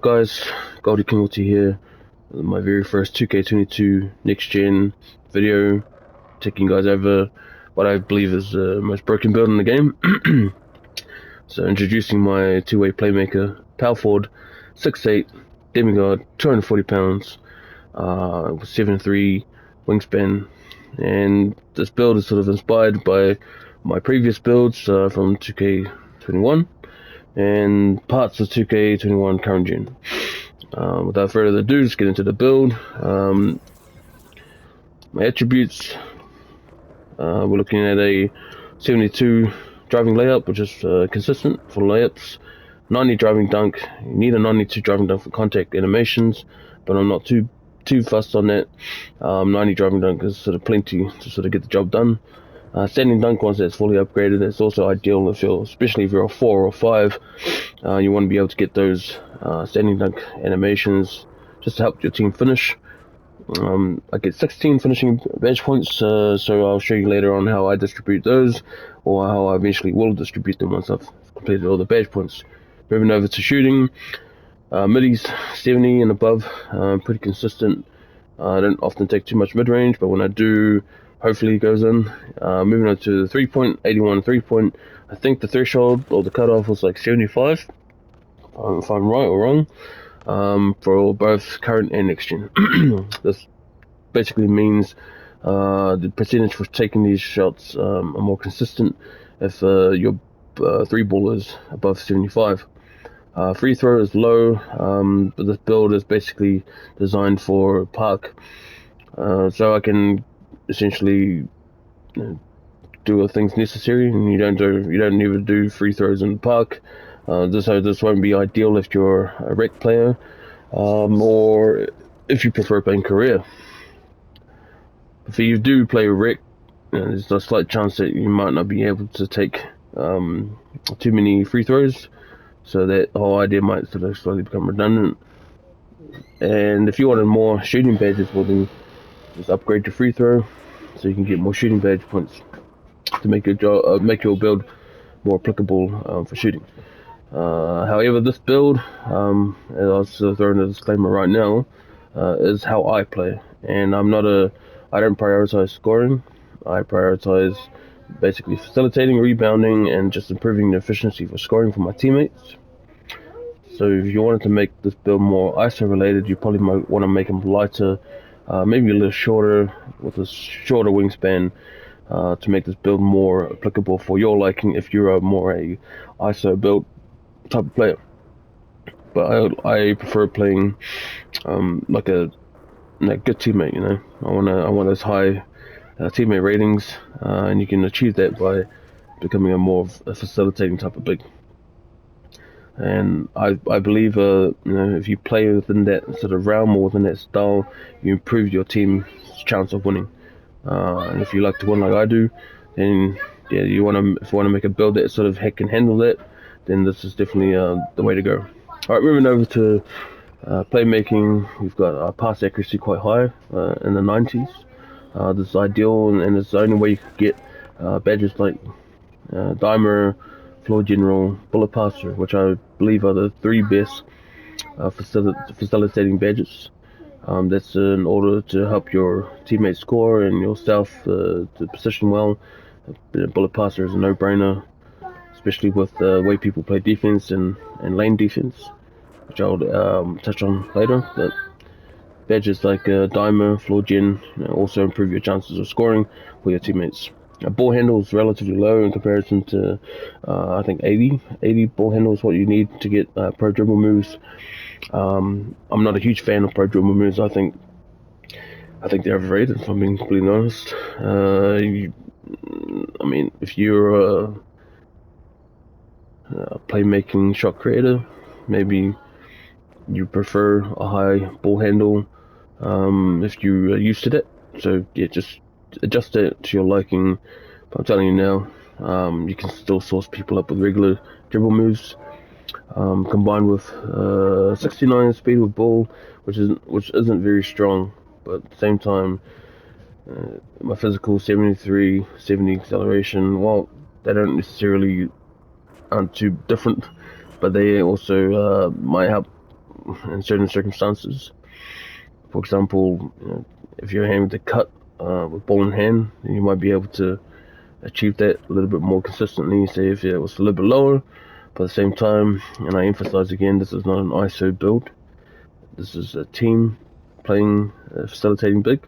Guys, Goldie Kingwalty here, my very first 2K22 next gen video, taking you guys over what I believe is the most broken build in the game. So introducing my two-way playmaker, power forward, 6'8", demigod, 240 pounds, with 7'3" wingspan, and this build is sort of inspired by my previous builds from 2K21 and parts of 2K21 current gen. Without further ado, let's get into the build. My attributes, we're looking at a 72 driving layup, which is consistent for layups. 90 driving dunk. You need a 92 driving dunk for contact animations, but I'm not too fussed on that. 90 driving dunk is sort of plenty to sort of get the job done. Standing dunk, once that's fully upgraded, that's also ideal if you're, especially if you're a 4 or 5. You want to be able to get those standing dunk animations just to help your team finish. I get 16 finishing badge points, so I'll show you later on how I distribute those, or how I eventually will distribute them once I've completed all the badge points. Moving over to shooting, middies 70 and above, pretty consistent. I don't often take too much mid-range, but when I do, hopefully it goes in. Moving on to the 3-point, 81 3-point. I think the threshold or the cutoff was like 75, if I'm right or wrong, for both current and next gen. This basically means the percentage for taking these shots are more consistent if your three ball is above 75. Free throw is low, but this build is basically designed for park, so I can essentially do the things necessary, and you don't need to do free throws in the park. This won't be ideal if you're a rec player, or if you prefer playing career. If you do play rec, there's a slight chance that you might not be able to take too many free throws, so that whole idea might sort of slowly become redundant. And if you wanted more shooting badges, well then just upgrade your free throw, so you can get more shooting badge points to make your build more applicable for shooting. However, this build, and I'll throw in a disclaimer right now, is how I play, and I don't prioritize scoring. I prioritize basically facilitating, rebounding, and just improving the efficiency for scoring for my teammates. So if you wanted to make this build more ISO related, you probably might want to make them lighter, maybe a little shorter, with a shorter wingspan, to make this build more applicable for your liking if you're a ISO build type of player. But I prefer playing like a good teammate. You know, I want those high teammate ratings, and you can achieve that by becoming a more facilitating type of big. And I believe if you play within that sort of realm or within that style, you improve your team's chance of winning. And if you like to win like I do, then yeah, if you want to make a build that sort of can handle that, then this is definitely the way to go. All right, moving over to playmaking, we've got pass accuracy quite high in the 90s. This is ideal, and it's the only way you can get badges like Dimer, Floor General, Bullet Passer, which I believe are the three best facilitating badges. That's in order to help your teammates score and yourself to position well. Bullet Passer is a no-brainer, especially with the way people play defense and lane defense, which I'll touch on later. But badges like Dimer, Floor Gen also improve your chances of scoring for your teammates. Ball handle is relatively low in comparison to, I think 80 ball handle is what you need to get pro dribble moves. I'm not a huge fan of pro dribble moves. I think they're overrated, if I'm being completely honest. I mean, if you're a playmaking shot creator, maybe you prefer a high ball handle if you're used to that. So yeah, just adjust it to your liking. But I'm telling you now, you can still source people up with regular dribble moves, combined with 69 speed with ball, which isn't very strong, but at the same time, my physical 73, 70 acceleration. Well, they don't necessarily aren't too different, but they also might help in certain circumstances. For example, if you're aiming to cut with ball in hand, you might be able to achieve that a little bit more consistently. Say if it was a little bit lower, but at the same time, and I emphasize again, this is not an ISO build. This is a team playing, facilitating big.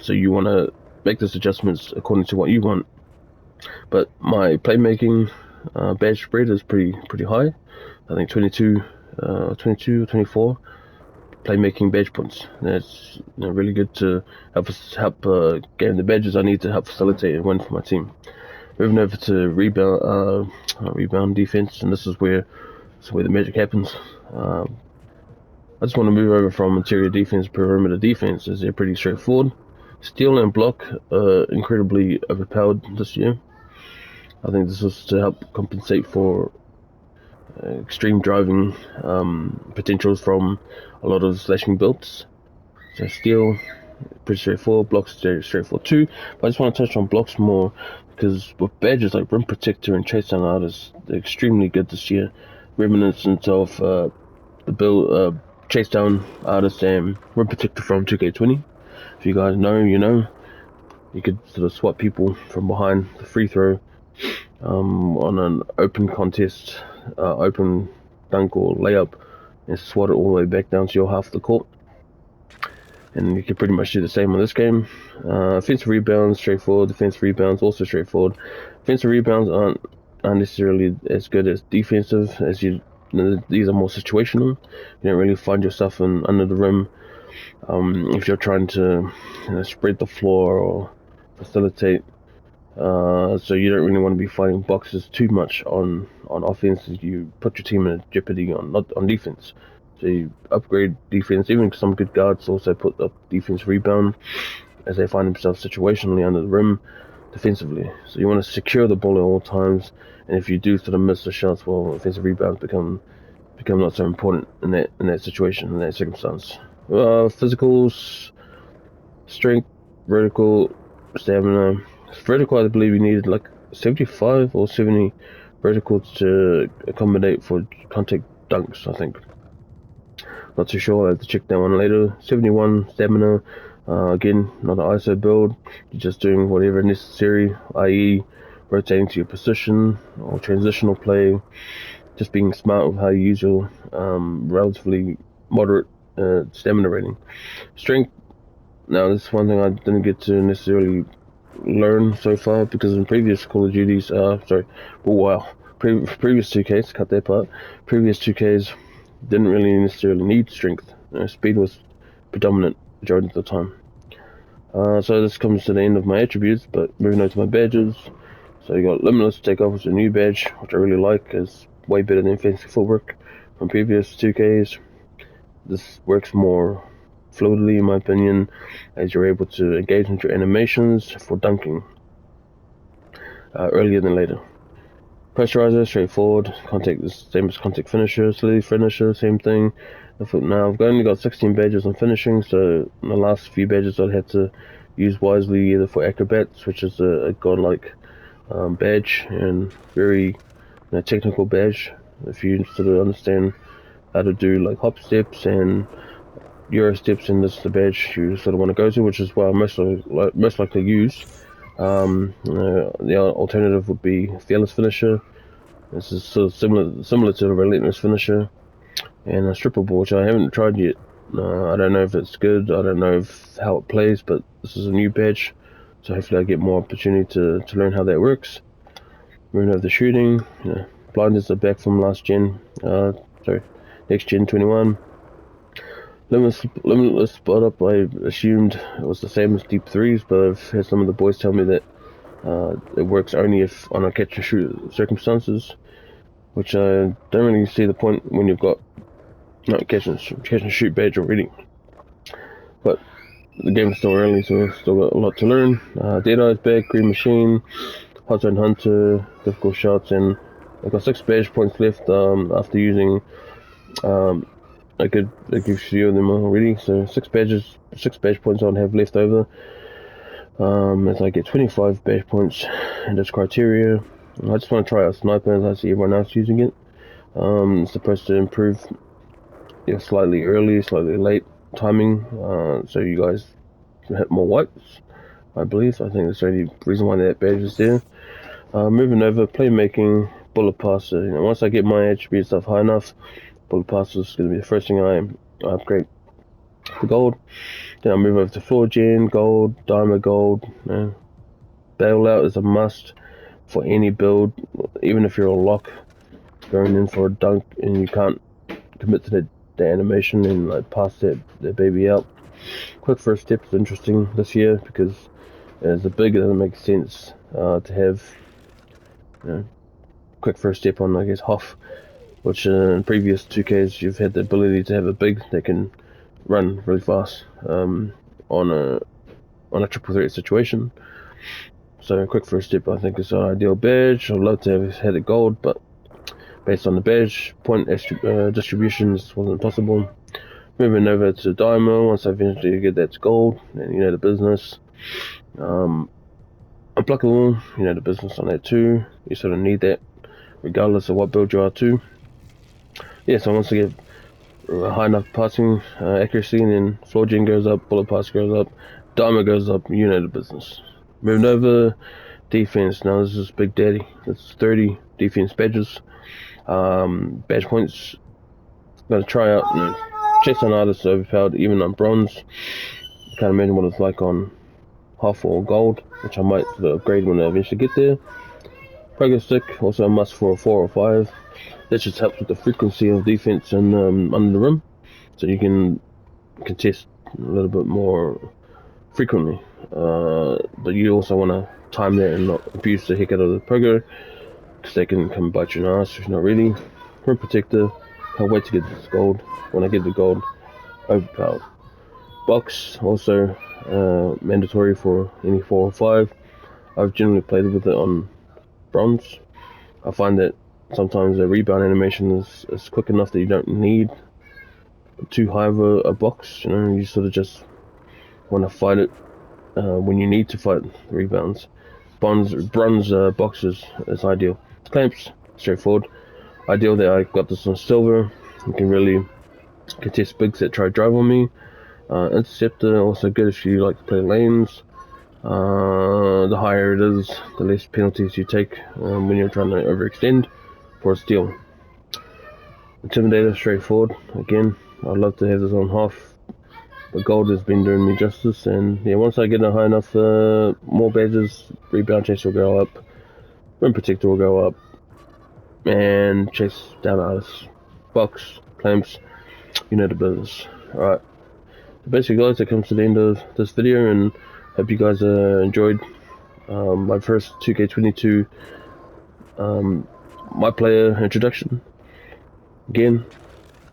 So you want to make those adjustments according to what you want. But my playmaking badge spread is pretty high. I think 22 or 24 playmaking badge points. That's really good to help gain the badges I need to help facilitate and win for my team. Moving over to rebound defense, and this is where the magic happens. I just want to move over from interior defense, perimeter defense, as they're pretty straightforward. Steal and block incredibly overpowered this year. I think this was to help compensate for extreme driving potentials from a lot of slashing builds. So steal, pretty straightforward. Blocks, straightforward too. But I just want to touch on blocks more because with badges like Rim Protector and Chase Down Artist, they're extremely good this year. Reminiscent of the build Chase Down Artist and Rim Protector from 2K20. If you guys know, you know. You could sort of swat people from behind the free throw on an open contest, open dunk or layup, and swat it all the way back down to your half of the court. And you can pretty much do the same on this game. Offensive rebounds, straightforward. Defensive rebounds, also straightforward. Offensive rebounds aren't necessarily as good as defensive, as these are more situational. You don't really find yourself under the rim if you're trying to spread the floor or facilitate. So you don't really want to be fighting boxes too much on offense. You put your team in jeopardy on defense. So you upgrade defense. Even some good guards also put up defense rebound as they find themselves situationally under the rim defensively. So you want to secure the ball at all times. And if you do sort of miss the shots, well, offensive rebounds become not so important in that situation, in that circumstance. Physicals, strength, vertical, stamina. Vertical, I believe you needed like 75 or 70 verticals to accommodate for contact dunks, I think. Not too sure, I'll have to check that one later. 71 stamina, again, not an ISO build. You're just doing whatever necessary, i.e. rotating to your position or transitional play. Just being smart with how you use your relatively moderate stamina rating. Strength, now this is one thing I didn't get to necessarily learn so far because in previous Call of Duties, previous 2Ks, cut that part, previous 2Ks didn't really necessarily need strength. Speed was predominant majority of the time. So this comes to the end of my attributes, but moving on to my badges. So you got Limitless Takeoff, which is a new badge, which I really like. It's way better than Fancy Footwork from previous 2Ks. This works more fluidly, in my opinion, as you're able to engage into your animations for dunking earlier than later. Pressurizer, straightforward. Contact, the same as Contact Finisher, Slithy Finisher, same thing. Now I've only got 16 badges on finishing, so in the last few badges I had to use wisely, either for Acrobats, which is a godlike badge and very technical badge. If you sort of understand how to do like hop steps and Euro steps, and this is the badge you sort of want to go to, which is what I most likely use. The alternative would be Fearless Finisher. This is sort of similar to the Relentless Finisher, and a Stripper Ball, which I haven't tried yet. I don't know if it's good. I don't know how it plays, but this is a new badge, so hopefully I get more opportunity to learn how that works. Moving over the shooting, blinders are back from last gen. Next gen 21. Limitless spot up, I assumed it was the same as Deep Threes, but I've had some of the boys tell me that it works only if on a catch and shoot circumstances, which I don't really see the point when you've got catch and shoot badge already. But the game is still early, so we've still got a lot to learn. Deadeye's back, Green Machine, Hot Zone Hunter, Difficult Shots, and I've got 6 badge points left after using a good few of them already. So 6 badge points I'll have left over. As I get 25 badge points in this criteria. I just want to try out Sniper as I see everyone else using it. It's supposed to improve yeah, slightly early, slightly late timing, so you guys can hit more whites, I believe. I think that's the only reason why that badge is there. Moving over, playmaking, bullet pass. You know, once I get my attribute stuff high enough, bullet pass is going to be the first thing I upgrade to gold. Then I move over to floor gen, gold, diamond gold. You know, bailout is a must for any build, even if you're a lock going in for a dunk and you can't commit to the animation and like pass that baby out. Quick first step is interesting this year because as a big, it doesn't make sense to have, you know, quick first step on, I guess, Hoff, which in previous 2Ks you've had the ability to have a big that can run really fast on a triple threat situation. So quick first step, I think, is an ideal badge. I'd love to have had it gold, but based on the badge point distributions wasn't possible. Moving over to Diamond, once I eventually get that to gold, and you know the business. Unpluckable, you know the business on that too. You sort of need that regardless of what build you are too. Yeah, so once I get high enough passing accuracy, and then floor gen goes up, bullet pass goes up, diamond goes up, you know the business. Moving over, defense. Now this is Big Daddy. It's 30 defense badges. Badge points. Gotta try out, you know, chase on artists overpowered even on bronze. Can't imagine what it's like on half or gold, which I might upgrade when I eventually get there. Progress stick, also a must for a 4 or 5. That just helps with the frequency of defense and under the rim, so you can contest a little bit more frequently. But you also want to time that and not abuse the heck out of the pogo, because they can come bite you in the ass if you're not ready. Rim protector, can't wait to get this gold. When I get the gold, overpowered. Box, also mandatory for any 4 or 5. I've generally played with it on bronze. I find that sometimes the rebound animation is quick enough that you don't need too high of a box. You know, you sort of just want to fight it when you need to fight rebounds. Bronze boxes is ideal. Clamps, straightforward. Ideal that I got this on silver. You can really contest bigs that try to drive on me. Interceptor, also good if you like to play lanes. The higher it is, the less penalties you take when you're trying to overextend for a steal. Intimidator, straightforward. Again, I'd love to have this on half, but gold has been doing me justice. And yeah, once I get a high enough, more badges, rebound chase will go up, rim protector will go up, and chase down artists, box, clamps, you know the business. Alright, so basically guys, that comes to the end of this video, and hope you guys enjoyed my first 2K22 my player introduction. Again,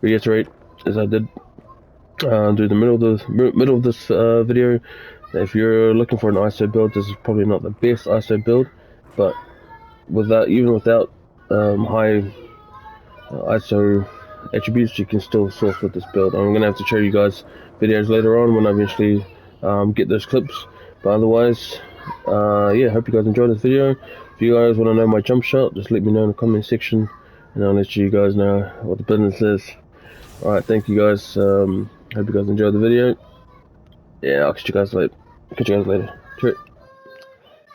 reiterate as I did do the middle of this video. If you're looking for an ISO build, this is probably not the best ISO build, but even without high ISO attributes, you can still source with this build. I'm gonna have to show you guys videos later on when I eventually get those clips. But otherwise, yeah, hope you guys enjoyed this video. If you guys want to know my jump shot, just let me know in the comment section, and I'll let you guys know what the business is. Alright, thank you guys. Hope you guys enjoyed the video. Yeah, I'll catch you guys later.